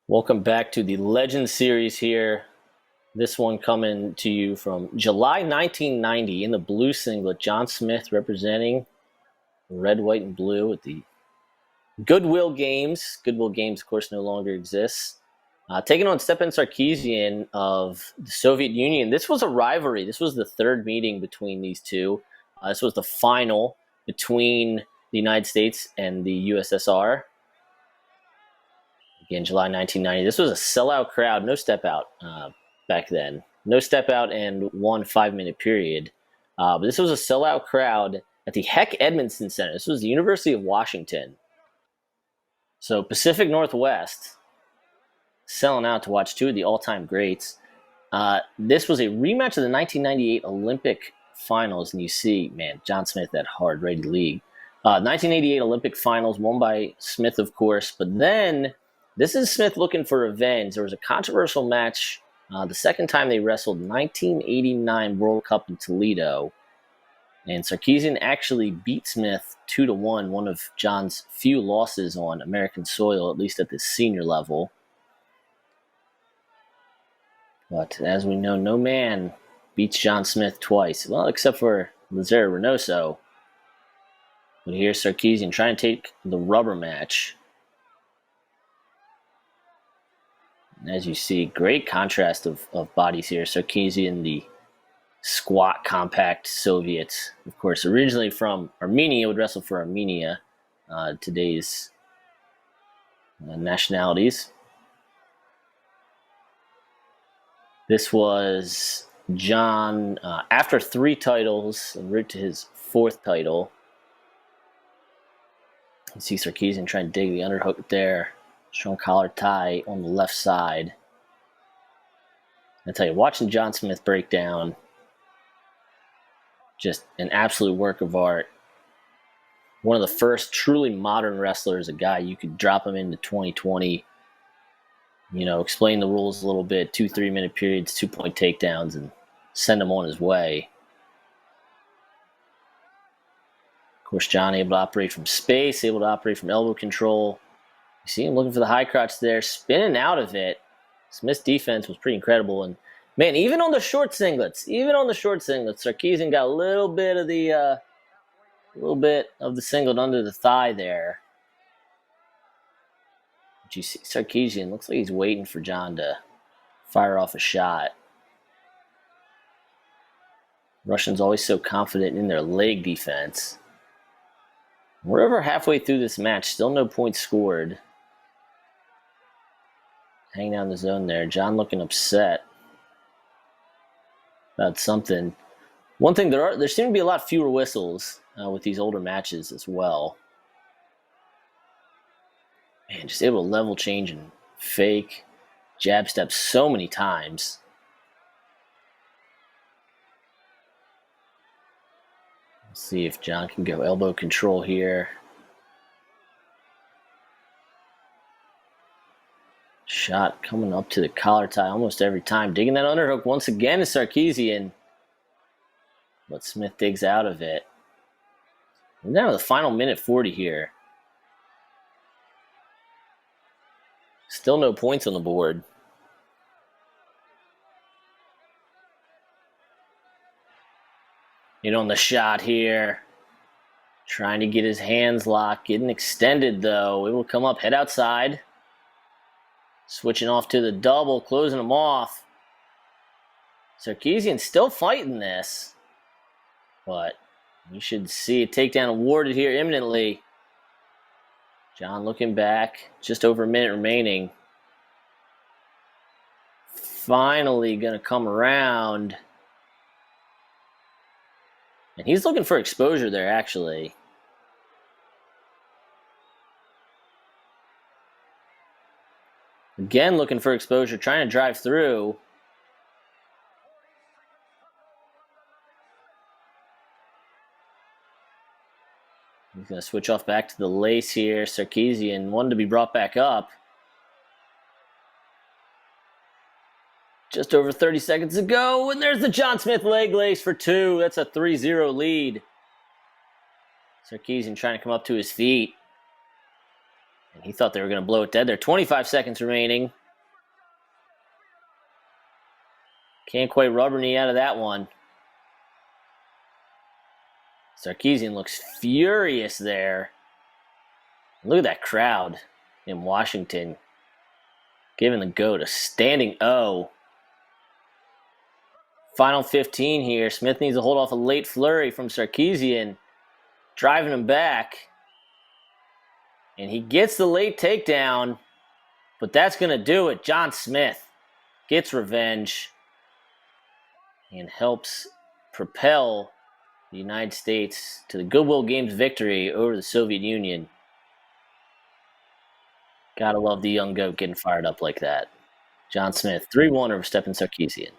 Welcome back to the Legend Series here. This one coming to you from July 1990 in the blue singlet. John Smith representing red, white, and blue at the Goodwill Games. Goodwill Games, of course, no longer exists. Taking on Stepan Sarkissian of the Soviet Union. This was a rivalry. This was the third meeting between these two. This was the final between the United States and the USSR. Again, July 1990. This was a sellout crowd, no step out back then. No step out and 1 5-minute period. But this was a sellout crowd at the Heck Edmondson Center. This was the University of Washington. So Pacific Northwest selling out to watch two of the all-time greats. This was a rematch of the 1998 Olympic finals. And you see, man, John Smith, that hard, ready league. 1988 Olympic finals won by Smith, of course. But then this is Smith looking for revenge. There was a controversial match the second time they wrestled, 1989 World Cup in Toledo. And Sarkissian actually beat Smith 2-1, one of John's few losses on American soil, at least at the senior level. But as we know, no man beats John Smith twice. Well, except for Lazaro Reynoso. But here's Sarkissian trying to take the rubber match. And as you see, great contrast of bodies here. Sarkissian, the squat, compact Soviet. Of course, originally from Armenia, would wrestle for Armenia, today's nationalities. This was John, after 3 titles, en route to his 4th title. You see Sarkissian trying to dig the underhook there. Strong collar tie on the left side. I tell you, watching John Smith break down, just an absolute work of art. One of the first truly modern wrestlers, a guy you could drop him into 2020, explain the rules a little bit, 2 3-minute periods, 2-point takedowns, and send him on his way. Of course, John able to operate from space, able to operate from elbow control. You see him looking for the high crotch there, spinning out of it. Smith's defense was pretty incredible. And, man, even on the short singlets, Sarkissian got a little bit of the singlet under the thigh there. But you see Sarkissian, looks like he's waiting for John to fire off a shot. Russians always so confident in their leg defense. We're over halfway through this match, still no points scored. Hanging out in the zone there. John looking upset about something. One thing, there seem to be a lot fewer whistles with these older matches as well. Man, just able to level change and fake jab step so many times. Let's see if John can go elbow control here. Shot coming up to the collar tie almost every time. Digging that underhook once again is Sarkissian. But Smith digs out of it. We're down to the final minute 40 here. Still no points on the board. On the shot here. Trying to get his hands locked. Getting extended though. It will come up head outside. Switching off to the double, closing him off. Sarkissian still fighting this. But we should see a takedown awarded here imminently. John looking back. Just over a minute remaining. Finally going to come around. And he's looking for exposure there, actually. Again, looking for exposure, trying to drive through. He's going to switch off back to the lace here. Sarkissian wanted to be brought back up. Just over 30 seconds to go, and there's the John Smith leg lace for 2. That's a 3-0 lead. Sarkissian trying to come up to his feet. And he thought they were going to blow it dead there. 25 seconds remaining. Can't quite rubber knee out of that one. Sarkissian looks furious there. Look at that crowd in Washington giving the goat a standing O. Final 15 here. Smith needs to hold off a late flurry from Sarkissian, driving him back. And he gets the late takedown, but that's going to do it. John Smith gets revenge and helps propel the United States to the Goodwill Games victory over the Soviet Union. Gotta love the young goat getting fired up like that. John Smith, 3-1 over Stepan Sarkissian.